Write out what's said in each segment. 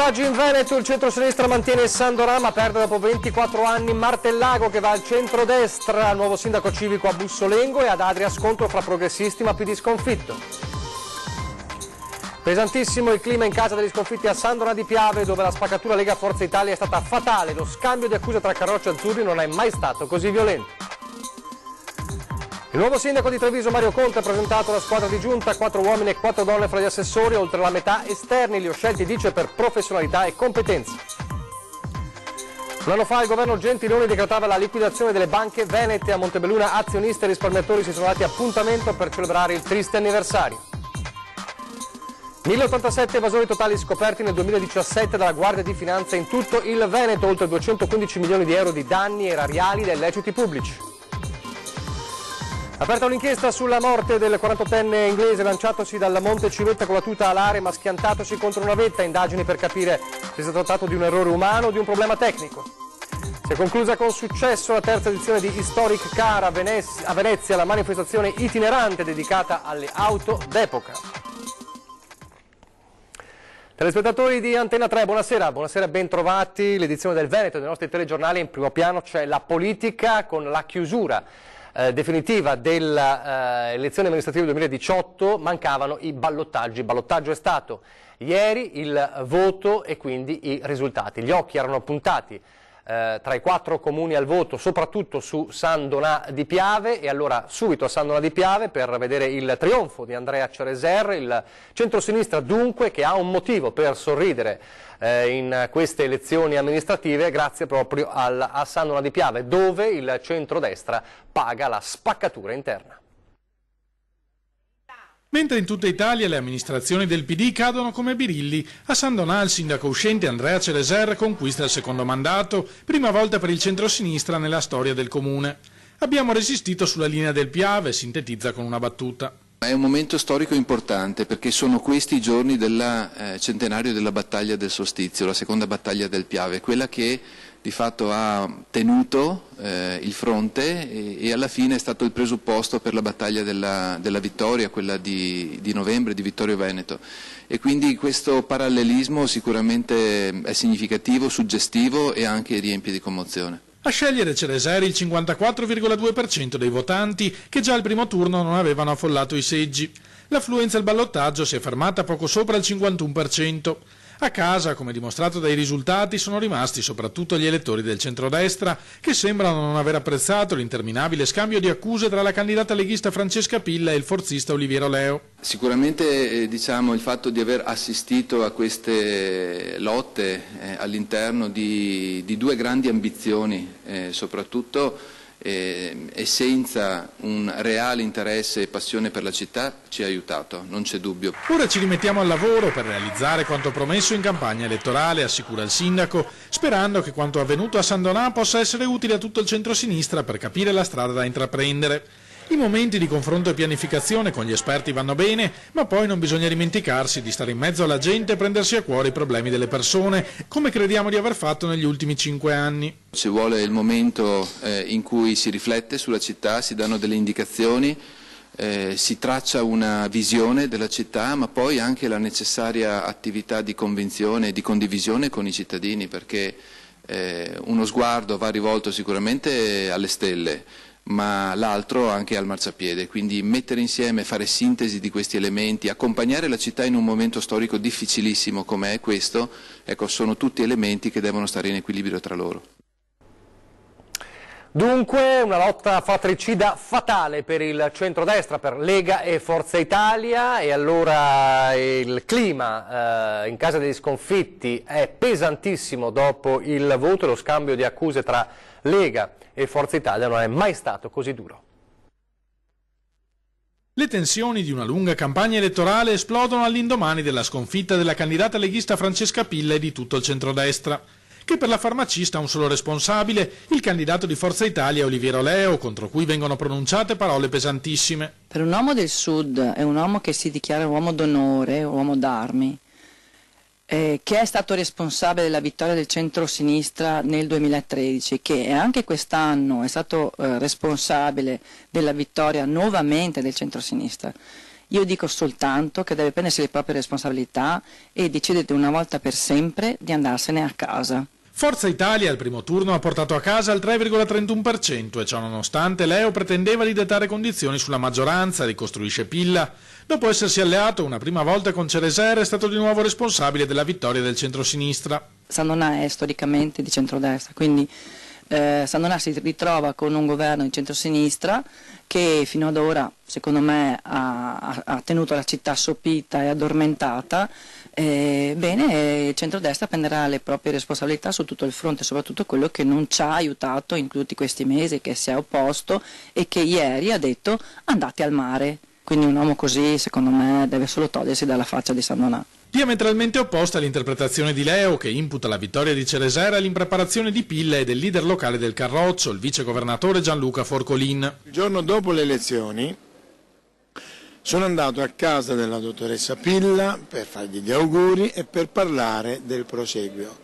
Sondaggi in Veneto, il centro-sinistra mantiene Sandonà ma perde dopo 24 anni Martellago che va al centro-destra, al nuovo sindaco civico a Bussolengo e ad Adria scontro fra progressisti ma PD sconfitto. Pesantissimo il clima in casa degli sconfitti a Sandonà di Piave dove la spaccatura Lega Forza Italia è stata fatale, lo scambio di accuse tra Carroccio e Azzurri non è mai stato così violento. Il nuovo sindaco di Treviso Mario Conte ha presentato la squadra di giunta, 4 uomini e 4 donne fra gli assessori, oltre la metà esterni, li ho scelti dice per professionalità e competenze. Un anno fa il governo Gentiloni decretava la liquidazione delle banche venete, a Montebelluna azionisti e risparmiatori si sono dati appuntamento per celebrare il triste anniversario. 1087 evasori totali scoperti nel 2017 dalla Guardia di Finanza in tutto il Veneto, oltre 215 milioni di euro di danni erariali da illeciti pubblici. Aperta un'inchiesta sulla morte del 48enne inglese lanciatosi dal Monte Civetta con la tuta alare ma schiantatosi contro una vetta, indagini per capire se si è trattato di un errore umano o di un problema tecnico. Si è conclusa con successo la terza edizione di Historic Car a Venezia, la manifestazione itinerante dedicata alle auto d'epoca. Telespettatori di Antena 3, buonasera, buonasera, bentrovati. L'edizione del Veneto dei nostri telegiornali, in primo piano c'è la politica con la chiusura definitiva delle elezioni amministrative 2018, mancavano i ballottaggi. Il ballottaggio è stato ieri, il voto e quindi i risultati. Gli occhi erano puntati tra i 4 comuni al voto, soprattutto su Sandonà di Piave, e allora subito a Sandonà di Piave per vedere il trionfo di Andrea Cereser, il centrosinistra dunque che ha un motivo per sorridere in queste elezioni amministrative grazie proprio a Sandonà di Piave, dove il centrodestra paga la spaccatura interna. Mentre in tutta Italia le amministrazioni del PD cadono come birilli, a Sandonà il sindaco uscente Andrea Cereser conquista il secondo mandato, prima volta per il centrosinistra nella storia del comune. Abbiamo resistito sulla linea del Piave, sintetizza con una battuta. È un momento storico importante perché sono questi i giorni del centenario della battaglia del Solstizio, la seconda battaglia del Piave, quella che di fatto ha tenuto il fronte e alla fine è stato il presupposto per la battaglia della vittoria, quella di novembre, di Vittorio Veneto. E quindi questo parallelismo sicuramente è significativo, suggestivo e anche riempie di commozione. A scegliere Cereser il 54,2% dei votanti che già al primo turno non avevano affollato i seggi. L'affluenza al ballottaggio si è fermata poco sopra il 51%. A casa, come dimostrato dai risultati, sono rimasti soprattutto gli elettori del centrodestra che sembrano non aver apprezzato l'interminabile scambio di accuse tra la candidata leghista Francesca Pilla e il forzista Oliviero Leo. Sicuramente il fatto di aver assistito a queste lotte all'interno di 2 grandi ambizioni, soprattutto e senza un reale interesse e passione per la città ci ha aiutato, non c'è dubbio. Ora ci rimettiamo al lavoro per realizzare quanto promesso in campagna elettorale, assicura il sindaco, sperando che quanto avvenuto a Sandonà possa essere utile a tutto il centrosinistra per capire la strada da intraprendere. I momenti di confronto e pianificazione con gli esperti vanno bene, ma poi non bisogna dimenticarsi di stare in mezzo alla gente e prendersi a cuore i problemi delle persone, come crediamo di aver fatto negli ultimi 5 anni. Ci vuole il momento in cui si riflette sulla città, si danno delle indicazioni, si traccia una visione della città, ma poi anche la necessaria attività di convinzione e di condivisione con i cittadini, perché uno sguardo va rivolto sicuramente alle stelle, ma l'altro anche al marciapiede, quindi mettere insieme, fare sintesi di questi elementi, accompagnare la città in un momento storico difficilissimo come è questo, ecco, sono tutti elementi che devono stare in equilibrio tra loro. Dunque una lotta fratricida fatale per il centrodestra, per Lega e Forza Italia, e allora il clima in casa degli sconfitti è pesantissimo dopo il voto e lo scambio di accuse tra Lega e Forza Italia non è mai stato così duro. Le tensioni di una lunga campagna elettorale esplodono all'indomani della sconfitta della candidata leghista Francesca Pilla e di tutto il centrodestra, che per la farmacista ha un solo responsabile, il candidato di Forza Italia Oliviero Leo, contro cui vengono pronunciate parole pesantissime. Per un uomo del Sud, è un uomo che si dichiara uomo d'onore, uomo d'armi, che è stato responsabile della vittoria del centro-sinistra nel 2013, che anche quest'anno è stato responsabile della vittoria nuovamente del centro-sinistra. Io dico soltanto che deve prendersi le proprie responsabilità e decidere una volta per sempre di andarsene a casa. Forza Italia al primo turno ha portato a casa il 3,31% e ciò nonostante Leo pretendeva di dettare condizioni sulla maggioranza, ricostruisce Pilla. Dopo essersi alleato una prima volta con Cereser è stato di nuovo responsabile della vittoria del centrosinistra. Sandonà è storicamente di centrodestra, quindi Sandonà si ritrova con un governo di centrosinistra che fino ad ora, secondo me, ha tenuto la città assopita e addormentata. Bene, il centrodestra prenderà le proprie responsabilità su tutto il fronte, soprattutto quello che non ci ha aiutato in tutti questi mesi, che si è opposto e che ieri ha detto andate al mare. Quindi un uomo così, secondo me, deve solo togliersi dalla faccia di Sandonà. Diametralmente opposta all'interpretazione di Leo, che imputa la vittoria di Cereser all'impreparazione di Pilla e del leader locale del Carroccio, il vicegovernatore Gianluca Forcolin. Il giorno dopo le elezioni sono andato a casa della dottoressa Pilla per fargli gli auguri e per parlare del proseguio.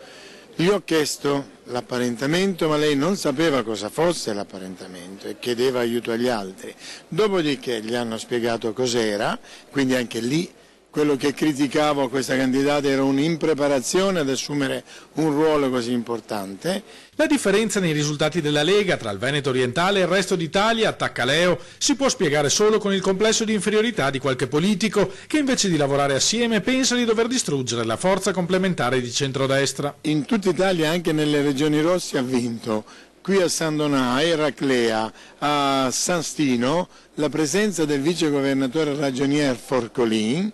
Gli ho chiesto l'apparentamento, ma lei non sapeva cosa fosse l'apparentamento e chiedeva aiuto agli altri. Dopodiché gli hanno spiegato cos'era, quindi anche lì quello che criticavo a questa candidata era un'impreparazione ad assumere un ruolo così importante. La differenza nei risultati della Lega tra il Veneto orientale e il resto d'Italia, attacca Leo, si può spiegare solo con il complesso di inferiorità di qualche politico che invece di lavorare assieme pensa di dover distruggere la forza complementare di centrodestra. In tutta Italia, anche nelle regioni rosse, ha vinto. Qui a Sandonà, a Eraclea, a San Stino, la presenza del vicegovernatore ragionier Forcolin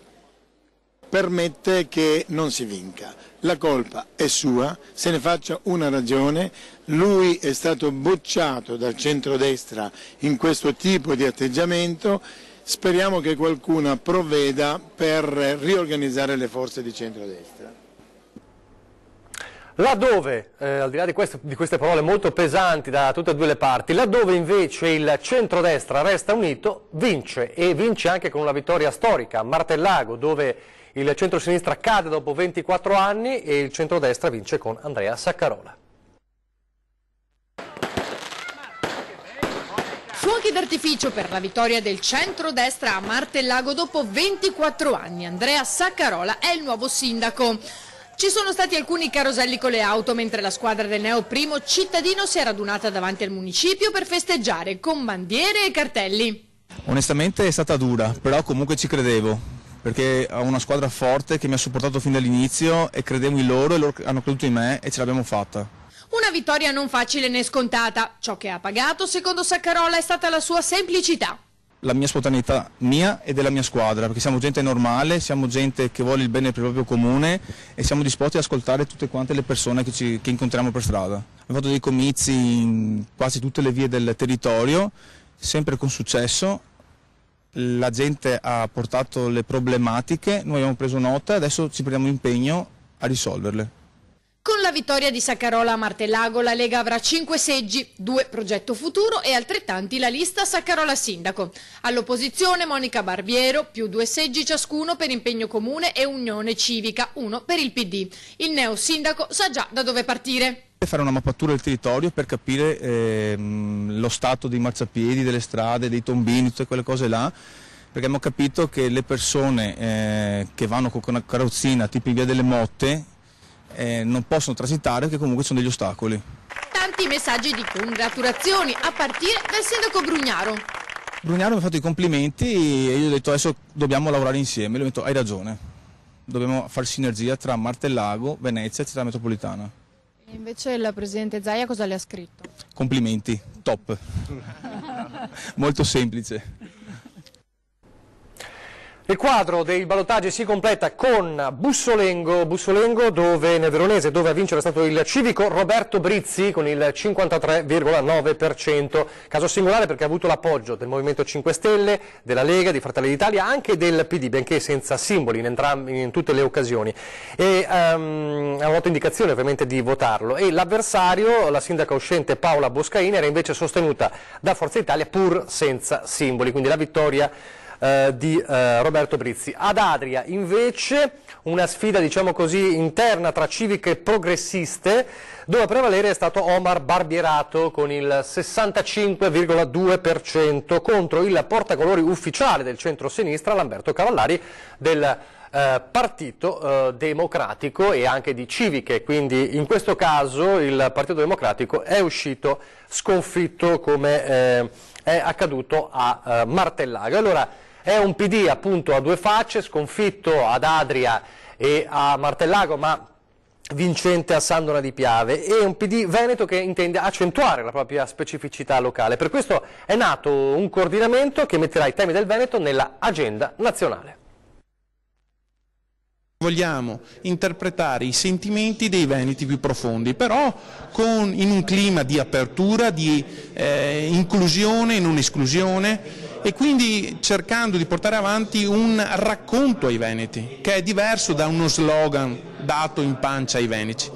permette che non si vinca. La colpa è sua, se ne faccia una ragione, lui è stato bocciato dal centrodestra in questo tipo di atteggiamento, speriamo che qualcuno provveda per riorganizzare le forze di centrodestra. Laddove, al di là di queste parole molto pesanti da tutte e due le parti, laddove invece il centrodestra resta unito, vince, e vince anche con una vittoria storica a Martellago, dove il centrosinistra cade dopo 24 anni e il centrodestra vince con Andrea Saccarola. Fuochi d'artificio per la vittoria del centrodestra a Martellago dopo 24 anni. Andrea Saccarola è il nuovo sindaco. Ci sono stati alcuni caroselli con le auto mentre la squadra del neo primo cittadino si è radunata davanti al municipio per festeggiare con bandiere e cartelli. Onestamente è stata dura, però comunque ci credevo, perché ho una squadra forte che mi ha supportato fin dall'inizio e credevo in loro e loro hanno creduto in me e ce l'abbiamo fatta. Una vittoria non facile né scontata. Ciò che ha pagato, secondo Saccarola, è stata la sua semplicità. La mia spontaneità, mia e della mia squadra, perché siamo gente normale, siamo gente che vuole il bene per il proprio comune e siamo disposti ad ascoltare tutte quante le persone che incontriamo per strada. Abbiamo fatto dei comizi in quasi tutte le vie del territorio, sempre con successo. La gente ha portato le problematiche, noi abbiamo preso nota e adesso ci prendiamo impegno a risolverle. Con la vittoria di Saccarola a Martellago la Lega avrà 5 seggi, 2 Progetto Futuro e altrettanti la lista Saccarola Sindaco. All'opposizione Monica Barbiero, più 2 seggi ciascuno per Impegno Comune e Unione Civica, 1 per il PD. Il neo sindaco sa già da dove partire. Fare una mappatura del territorio per capire lo stato dei marciapiedi, delle strade, dei tombini, tutte quelle cose là, perché abbiamo capito che le persone che vanno con una carrozzina tipo in via delle Motte non possono transitare perché comunque sono degli ostacoli. Tanti messaggi di congratulazioni a partire dal sindaco Brugnaro. Brugnaro mi ha fatto i complimenti e io gli ho detto adesso dobbiamo lavorare insieme, gli ho detto hai ragione, dobbiamo fare sinergia tra Martellago, Venezia e Città Metropolitana. E invece il presidente Zaia cosa le ha scritto? Complimenti, top, molto semplice. Il quadro dei ballottaggi si completa con Bussolengo dove, nel Veronese, dove a vincere è stato il civico Roberto Brizzi con il 53,9%. Caso singolare perché ha avuto l'appoggio del Movimento 5 Stelle, della Lega, di Fratelli d'Italia, anche del PD, benché senza simboli in tutte le occasioni. E ha avuto indicazione ovviamente di votarlo. E l'avversario, la sindaca uscente Paola Boscaini, era invece sostenuta da Forza Italia pur senza simboli. Quindi la vittoria di Roberto Brizzi. Ad Adria invece una sfida, diciamo così, interna tra civiche progressiste, dove a prevalere è stato Omar Barbierato con il 65,2% contro il portacolori ufficiale del centro-sinistra Lamberto Cavallari del Partito Democratico e anche di Civiche, quindi in questo caso il Partito Democratico è uscito sconfitto come è accaduto a Martellago. Allora è un PD appunto a due facce, sconfitto ad Adria e a Martellago ma vincente a Sandona di Piave, e un PD veneto che intende accentuare la propria specificità locale. Per questo è nato un coordinamento che metterà i temi del Veneto nella agenda nazionale. Vogliamo interpretare i sentimenti dei veneti più profondi, però in un clima di apertura, di inclusione e non esclusione, e quindi cercando di portare avanti un racconto ai veneti, che è diverso da uno slogan dato in pancia ai veneti.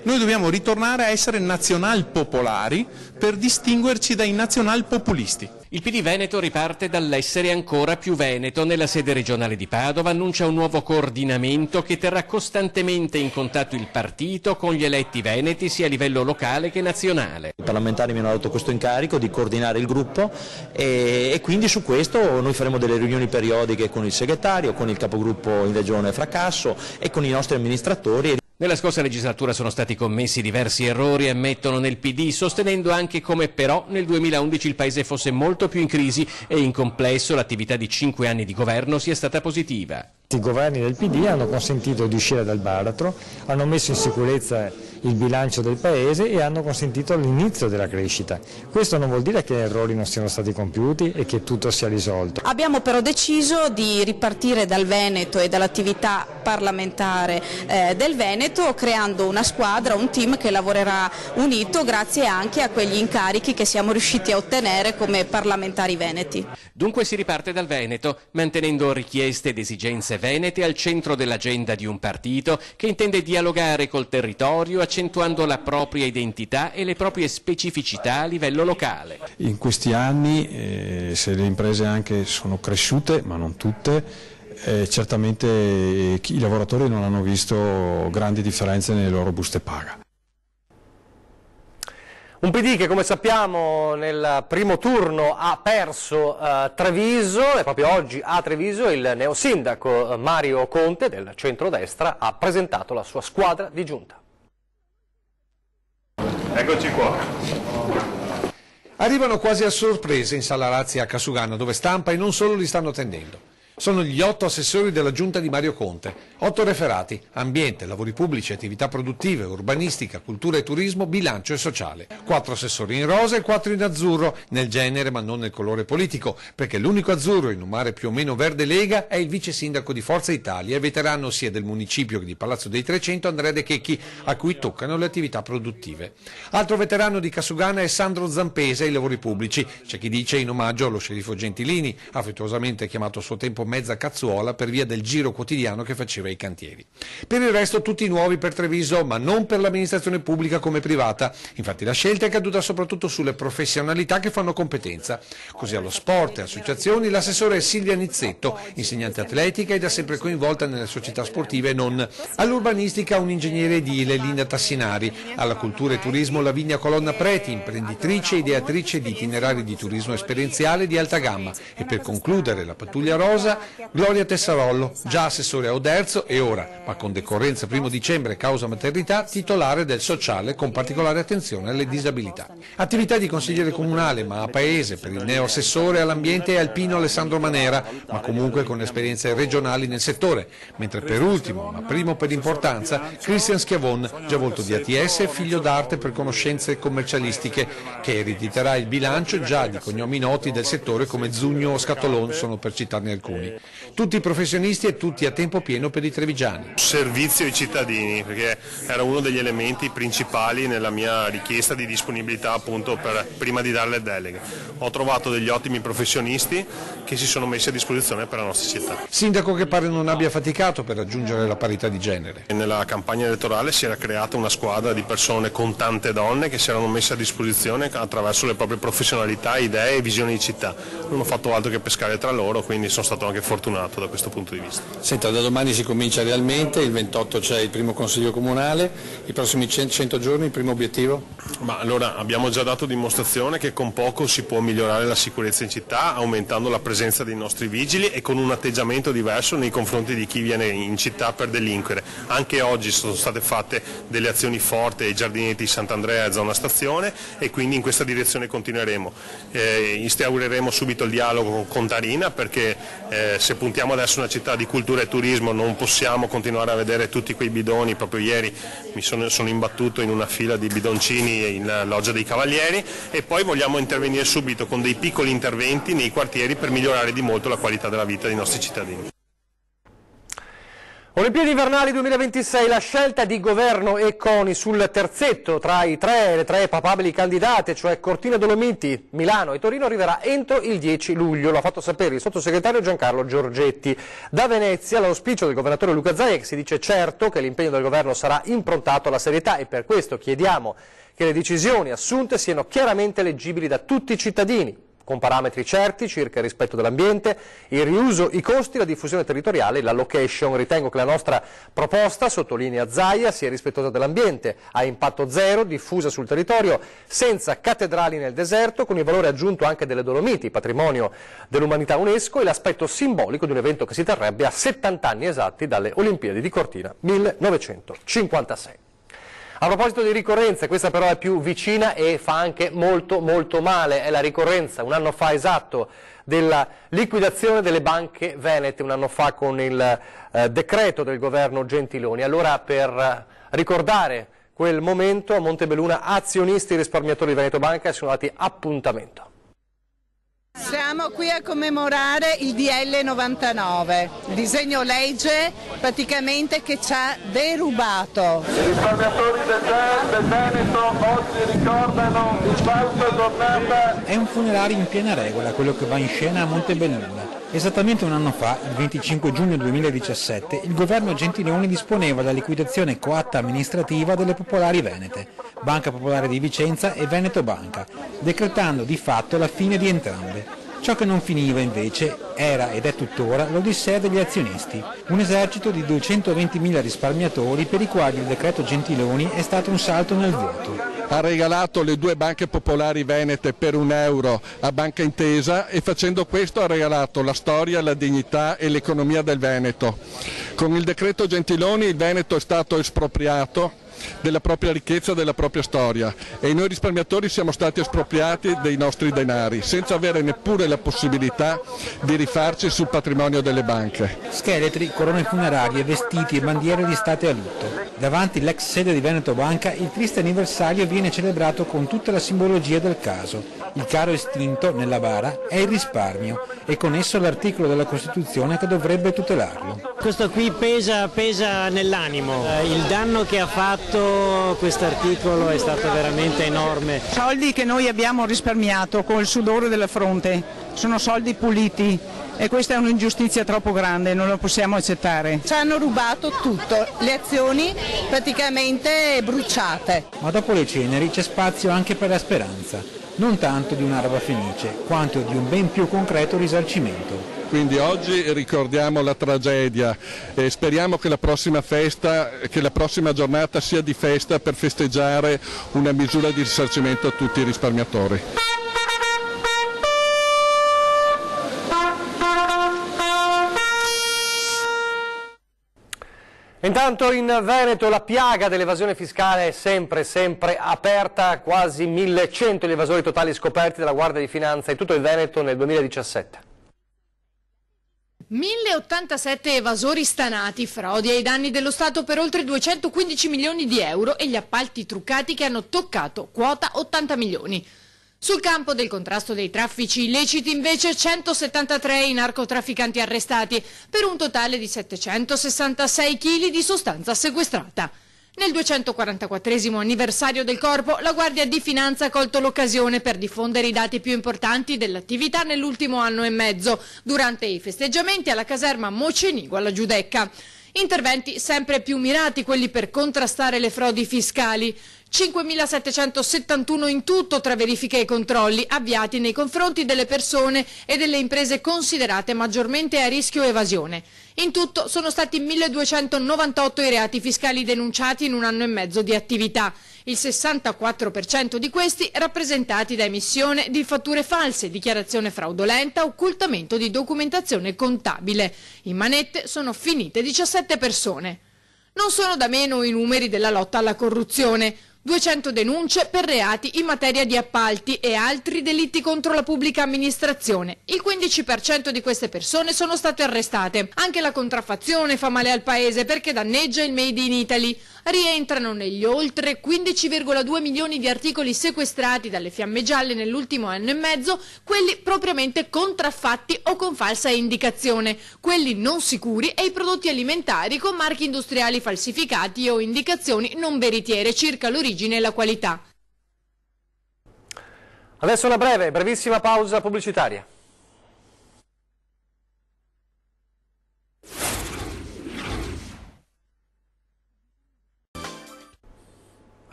Noi dobbiamo ritornare a essere nazional-popolari per distinguerci dai nazional-populisti. Il PD Veneto riparte dall'essere ancora più veneto. Nella sede regionale di Padova annuncia un nuovo coordinamento che terrà costantemente in contatto il partito con gli eletti veneti sia a livello locale che nazionale. I parlamentari mi hanno dato questo incarico di coordinare il gruppo e quindi su questo noi faremo delle riunioni periodiche con il segretario, con il capogruppo in regione Fracasso e con i nostri amministratori. Nella scorsa legislatura sono stati commessi diversi errori, ammettono nel PD, sostenendo anche come però nel 2011 il Paese fosse molto più in crisi e in complesso l'attività di 5 anni di governo sia stata positiva. I governi del PD hanno consentito di uscire dal baratro, hanno messo in sicurezza il bilancio del Paese e hanno consentito l'inizio della crescita. Questo non vuol dire che errori non siano stati compiuti e che tutto sia risolto. Abbiamo però deciso di ripartire dal Veneto e dall'attività parlamentare del Veneto, creando una squadra, un team che lavorerà unito grazie anche a quegli incarichi che siamo riusciti a ottenere come parlamentari veneti. Dunque si riparte dal Veneto, mantenendo richieste ed esigenze venete al centro dell'agenda di un partito che intende dialogare col territorio, accentuando la propria identità e le proprie specificità a livello locale. In questi anni, se le imprese anche sono cresciute, ma non tutte, certamente i lavoratori non hanno visto grandi differenze nelle loro buste paga. Un PD che, come sappiamo, nel primo turno ha perso Treviso, e proprio oggi a Treviso il neosindaco Mario Conte del centrodestra ha presentato la sua squadra di giunta. Eccoci qua. Arrivano quasi a sorpresa in Sala Razzi a Casugana, dove Stampa e non solo li stanno attendendo. Sono gli 8 assessori della giunta di Mario Conte, 8 referati, ambiente, lavori pubblici, attività produttive, urbanistica, cultura e turismo, bilancio e sociale. 4 assessori in rosa e 4 in azzurro, nel genere ma non nel colore politico, perché l'unico azzurro in un mare più o meno verde lega è il vice sindaco di Forza Italia e veterano sia del municipio che di Palazzo dei 300 Andrea De Checchi, a cui toccano le attività produttive. Altro veterano di Casugana è Sandro Zampese ai lavori pubblici, c'è chi dice in omaggio allo sceriffo Gentilini, affettuosamente chiamato a suo tempo mezza cazzuola per via del giro quotidiano che faceva ai cantieri. Per il resto tutti nuovi per Treviso, ma non per l'amministrazione pubblica come privata. Infatti la scelta è caduta soprattutto sulle professionalità che fanno competenza. Così allo sport e associazioni l'assessore è Silvia Nizzetto, insegnante atletica e da sempre coinvolta nelle società sportive e non. All'urbanistica un ingegnere edile, Linda Tassinari. Alla cultura e turismo Lavinia Colonna Preti, imprenditrice e ideatrice di itinerari di turismo esperienziale di alta gamma. E per concludere la pattuglia rosa Gloria Tessarollo, già assessore a Oderzo e ora, ma con decorrenza 1 dicembre causa maternità, titolare del sociale con particolare attenzione alle disabilità. Attività di consigliere comunale ma a paese per il neo assessore all'ambiente e alpino Alessandro Manera, ma comunque con esperienze regionali nel settore, mentre per ultimo, ma primo per importanza, Christian Schiavon, già volto di ATS e figlio d'arte per conoscenze commercialistiche, che erediterà il bilancio già di cognomi noti del settore come Zugno o Scatolon, sono per citarne alcuni. milioni. Tutti professionisti e tutti a tempo pieno per i trevigiani. Servizio ai cittadini, perché era uno degli elementi principali nella mia richiesta di disponibilità appunto prima di dare le deleghe. Ho trovato degli ottimi professionisti che si sono messi a disposizione per la nostra città. Sindaco che pare non abbia faticato per raggiungere la parità di genere. Nella campagna elettorale si era creata una squadra di persone con tante donne che si erano messe a disposizione attraverso le proprie professionalità, idee e visioni di città. Non ho fatto altro che pescare tra loro, quindi sono stato anche fortunato da questo punto di vista. Senta, da domani si comincia realmente, il 28 c'è il primo consiglio comunale, i prossimi 100 giorni il primo obiettivo? Ma allora abbiamo già dato dimostrazione che con poco si può migliorare la sicurezza in città, aumentando la presenza dei nostri vigili e con un atteggiamento diverso nei confronti di chi viene in città per delinquere. Anche oggi sono state fatte delle azioni forti ai giardinetti di Sant'Andrea e zona stazione e quindi in questa direzione continueremo. Instaureremo subito il dialogo con Tarina perché se puntiamo adesso a una città di cultura e turismo non possiamo continuare a vedere tutti quei bidoni. Proprio ieri mi sono imbattuto in una fila di bidoncini in Loggia dei Cavalieri e poi vogliamo intervenire subito con dei piccoli interventi nei quartieri per migliorare di molto la qualità della vita dei nostri cittadini. Olimpiadi invernali 2026, la scelta di governo e CONI sul terzetto tra le tre papabili candidate, cioè Cortina Dolomiti, Milano e Torino, arriverà entro il 10 luglio. Lo ha fatto sapere il sottosegretario Giancarlo Giorgetti. Da Venezia l'auspicio del governatore Luca Zaia, che si dice certo che l'impegno del governo sarà improntato alla serietà e per questo chiediamo che le decisioni assunte siano chiaramente leggibili da tutti i cittadini, con parametri certi circa il rispetto dell'ambiente, il riuso, i costi, la diffusione territoriale e la location. Ritengo che la nostra proposta, sottolinea Zaia, sia rispettosa dell'ambiente, a impatto zero, diffusa sul territorio, senza cattedrali nel deserto, con il valore aggiunto anche delle Dolomiti, patrimonio dell'umanità UNESCO, e l'aspetto simbolico di un evento che si terrebbe a 70 anni esatti dalle Olimpiadi di Cortina 1956. A proposito di ricorrenze, questa però è più vicina e fa anche molto male, è la ricorrenza, un anno fa esatto, della liquidazione delle banche venete, un anno fa con il decreto del governo Gentiloni. Allora per ricordare quel momento a Montebelluna azionisti e risparmiatori di Veneto Banca sono dati appuntamento. Siamo qui a commemorare il DL 99, il disegno legge praticamente che ci ha derubato. I risparmiatori del Veneto oggi ricordano il falso giornata. È un funerale in piena regola quello che va in scena a Montebelluna. Esattamente un anno fa, il 25 giugno 2017, il governo Gentiloni disponeva la liquidazione coatta amministrativa delle Popolari Venete, Banca Popolare di Vicenza e Veneto Banca, decretando di fatto la fine di entrambe. Ciò che non finiva invece era ed è tuttora l'odissea degli azionisti, un esercito di 220.000 risparmiatori per i quali il decreto Gentiloni è stato un salto nel vuoto. Ha regalato le due banche popolari venete per €1 a Banca Intesa e facendo questo ha regalato la storia, la dignità e l'economia del Veneto. Con il decreto Gentiloni il Veneto è stato espropriato della propria ricchezza, della propria storia e noi risparmiatori siamo stati espropriati dei nostri denari senza avere neppure la possibilità di rifarci sul patrimonio delle banche. Scheletri, corone funerarie, vestiti e bandiere di state a lutto. Davanti l'ex sede di Veneto Banca il triste anniversario viene celebrato con tutta la simbologia del caso. Il caro estinto nella bara è il risparmio e con esso l'articolo della Costituzione che dovrebbe tutelarlo. Questo qui pesa nell'animo, il danno che ha fatto quest'articolo è stato veramente enorme. Soldi che noi abbiamo risparmiato con il sudore della fronte, sono soldi puliti e questa è un'ingiustizia troppo grande, non lo possiamo accettare. Ci hanno rubato tutto, le azioni praticamente bruciate. Ma dopo le ceneri c'è spazio anche per la speranza. Non tanto di un'araba fenice, quanto di un ben più concreto risarcimento. Quindi oggi ricordiamo la tragedia e speriamo che la prossima giornata sia di festa per festeggiare una misura di risarcimento a tutti i risparmiatori. Intanto in Veneto la piaga dell'evasione fiscale è sempre aperta, quasi 1100 gli evasori totali scoperti dalla Guardia di Finanza in tutto il Veneto nel 2017. 1087 evasori stanati, frodi ai danni dello Stato per oltre 215 milioni di euro e gli appalti truccati che hanno toccato quota 80 milioni. Sul campo del contrasto dei traffici illeciti invece 173 i narcotrafficanti arrestati per un totale di 766 kg di sostanza sequestrata. Nel 244esimo anniversario del Corpo, la Guardia di Finanza ha colto l'occasione per diffondere i dati più importanti dell'attività nell'ultimo anno e mezzo, durante i festeggiamenti alla caserma Mocenigo alla Giudecca. Interventi sempre più mirati, quelli per contrastare le frodi fiscali. 5.771 in tutto tra verifiche e controlli avviati nei confronti delle persone e delle imprese considerate maggiormente a rischio evasione. In tutto sono stati 1.298 i reati fiscali denunciati in un anno e mezzo di attività. Il 64% di questi rappresentati da emissione di fatture false, dichiarazione fraudolenta, occultamento di documentazione contabile. In manette sono finite 17 persone. Non sono da meno i numeri della lotta alla corruzione. 200 denunce per reati in materia di appalti e altri delitti contro la pubblica amministrazione. Il 15% di queste persone sono state arrestate. Anche la contraffazione fa male al paese perché danneggia il Made in Italy. Rientrano negli oltre 15,2 milioni di articoli sequestrati dalle Fiamme Gialle nell'ultimo anno e mezzo, quelli propriamente contraffatti o con falsa indicazione, quelli non sicuri e i prodotti alimentari con marchi industriali falsificati o indicazioni non veritiere circa l'origine e la qualità. Adesso una brevissima pausa pubblicitaria.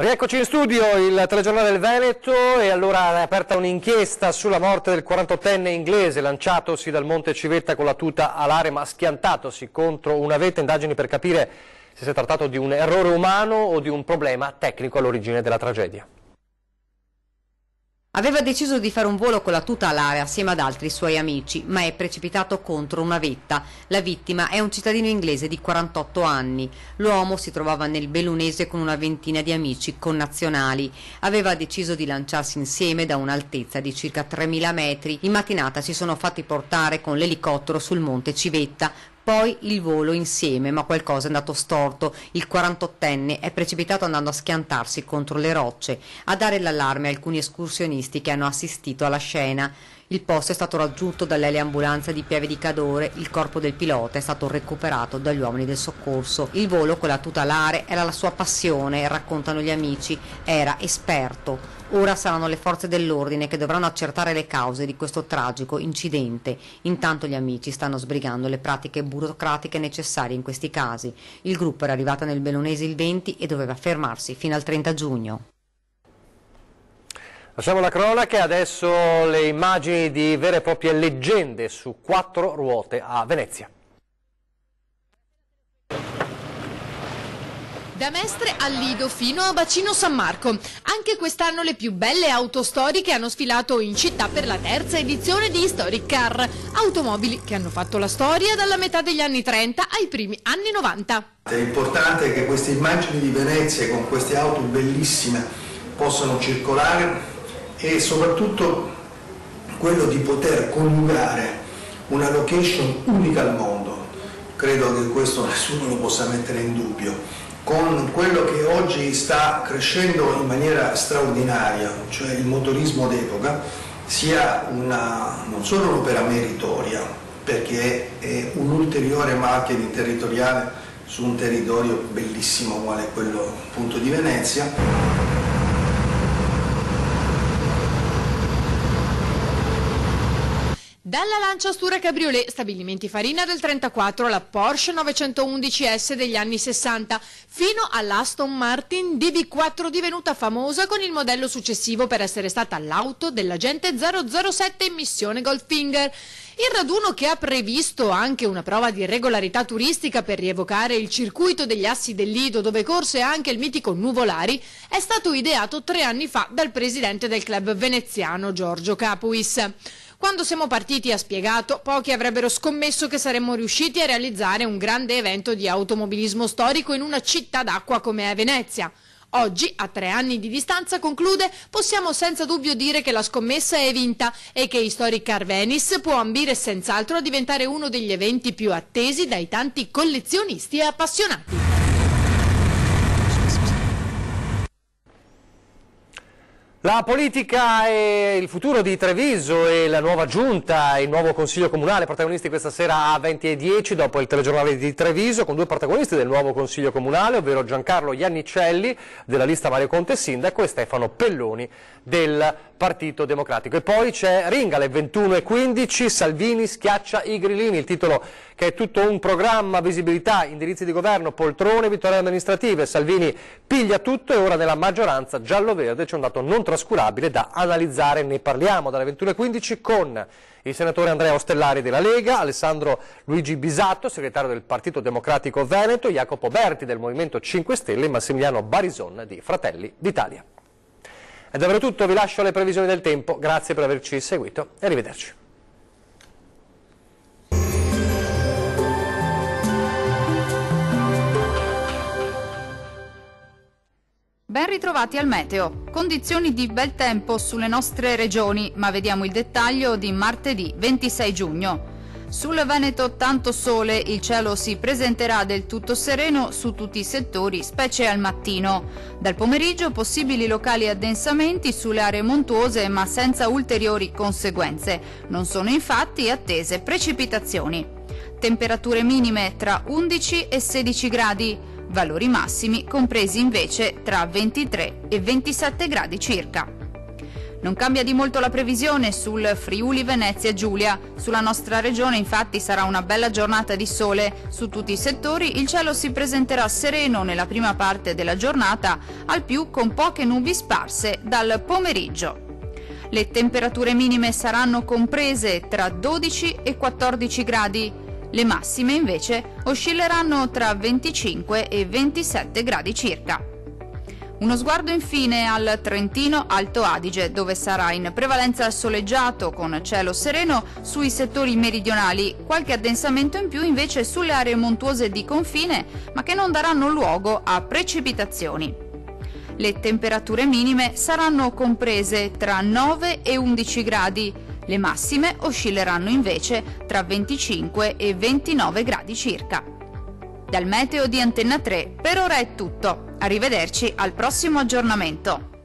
Rieccoci in studio, il telegiornale del Veneto, e allora è aperta un'inchiesta sulla morte del 48enne inglese lanciatosi dal Monte Civetta con la tuta alare ma schiantatosi contro una vetta. Indagini per capire se si è trattato di un errore umano o di un problema tecnico all'origine della tragedia. Aveva deciso di fare un volo con la tuta alare assieme ad altri suoi amici, ma è precipitato contro una vetta. La vittima è un cittadino inglese di 48 anni. L'uomo si trovava nel Bellunese con una ventina di amici connazionali. Aveva deciso di lanciarsi insieme da un'altezza di circa 3.000 metri. In mattinata si sono fatti portare con l'elicottero sul Monte Civetta. Poi il volo insieme, ma qualcosa è andato storto. Il 48enne è precipitato andando a schiantarsi contro le rocce. A dare l'allarme alcuni escursionisti che hanno assistito alla scena. Il posto è stato raggiunto dall'eleambulanza di Pieve di Cadore. Il corpo del pilota è stato recuperato dagli uomini del soccorso. Il volo con la tuta alare era la sua passione, raccontano gli amici. Era esperto. Ora saranno le forze dell'ordine che dovranno accertare le cause di questo tragico incidente. Intanto gli amici stanno sbrigando le pratiche burocratiche necessarie in questi casi. Il gruppo era arrivato nel Bellunese il 20 e doveva fermarsi fino al 30 giugno. Lasciamo la cronaca, adesso le immagini di vere e proprie leggende su 4 ruote a Venezia. Da Mestre al Lido fino a Bacino San Marco. Anche quest'anno le più belle auto storiche hanno sfilato in città per la terza edizione di Historic Car. Automobili che hanno fatto la storia dalla metà degli anni 30 ai primi anni 90. È importante che queste immagini di Venezia con queste auto bellissime possano circolare e soprattutto quello di poter coniugare una location unica al mondo. Credo che questo nessuno lo possa mettere in dubbio. Con quello che oggi sta crescendo in maniera straordinaria, cioè il motorismo d'epoca, sia non solo un'opera meritoria, perché è un'ulteriore macchia di territoriale su un territorio bellissimo quale quello appunto di Venezia. Dalla Lancia Stura Cabriolet, stabilimenti Farina del 34 alla Porsche 911S degli anni 60, fino all'Aston Martin DB4 divenuta famosa con il modello successivo per essere stata l'auto dell'agente 007 in missione Goldfinger. Il raduno, che ha previsto anche una prova di regolarità turistica per rievocare il circuito degli Assi del Lido, dove corse anche il mitico Nuvolari, è stato ideato 3 anni fa dal presidente del club veneziano Giorgio Capuis. Quando siamo partiti, ha spiegato, pochi avrebbero scommesso che saremmo riusciti a realizzare un grande evento di automobilismo storico in una città d'acqua come è Venezia. Oggi, a 3 anni di distanza, conclude, possiamo senza dubbio dire che la scommessa è vinta e che Historic Car Venice può ambire senz'altro a diventare uno degli eventi più attesi dai tanti collezionisti e appassionati. La politica e il futuro di Treviso e la nuova giunta e il nuovo consiglio comunale, protagonisti questa sera a 20:10 dopo il telegiornale di Treviso, con due protagonisti del nuovo consiglio comunale, ovvero Giancarlo Iannicelli della lista Mario Conte Sindaco e Stefano Pelloni del Partito Democratico. E poi c'è Ringa alle 21:15, Salvini schiaccia i grillini, il titolo che è tutto un programma, visibilità, indirizzi di governo, poltrone, vittorie amministrative. Salvini piglia tutto e ora nella maggioranza giallo-verde c'è un dato non trascurabile da analizzare. Ne parliamo dalle 21:15 con il senatore Andrea Ostellari della Lega, Alessandro Luigi Bisatto, segretario del Partito Democratico Veneto, Jacopo Berti del Movimento 5 Stelle e Massimiliano Barison di Fratelli d'Italia. È davvero tutto, vi lascio alle previsioni del tempo, grazie per averci seguito e arrivederci. Ben ritrovati al meteo. Condizioni di bel tempo sulle nostre regioni, ma vediamo il dettaglio di martedì 26 giugno. Sul Veneto tanto sole, il cielo si presenterà del tutto sereno su tutti i settori, specie al mattino. Dal pomeriggio possibili locali addensamenti sulle aree montuose ma senza ulteriori conseguenze. Non sono infatti attese precipitazioni. Temperature minime tra 11 e 16 gradi, valori massimi compresi invece tra 23 e 27 gradi circa. Non cambia di molto la previsione sul Friuli Venezia Giulia. Sulla nostra regione infatti sarà una bella giornata di sole. Su tutti i settori il cielo si presenterà sereno nella prima parte della giornata, al più con poche nubi sparse dal pomeriggio. Le temperature minime saranno comprese tra 12 e 14 gradi. Le massime invece oscilleranno tra 25 e 27 gradi circa. Uno sguardo infine al Trentino Alto Adige, dove sarà in prevalenza soleggiato con cielo sereno sui settori meridionali, qualche addensamento in più invece sulle aree montuose di confine, ma che non daranno luogo a precipitazioni. Le temperature minime saranno comprese tra 9 e 11 gradi, le massime oscilleranno invece tra 25 e 29 gradi circa. Dal meteo di Antenna 3 per ora è tutto. Arrivederci al prossimo aggiornamento.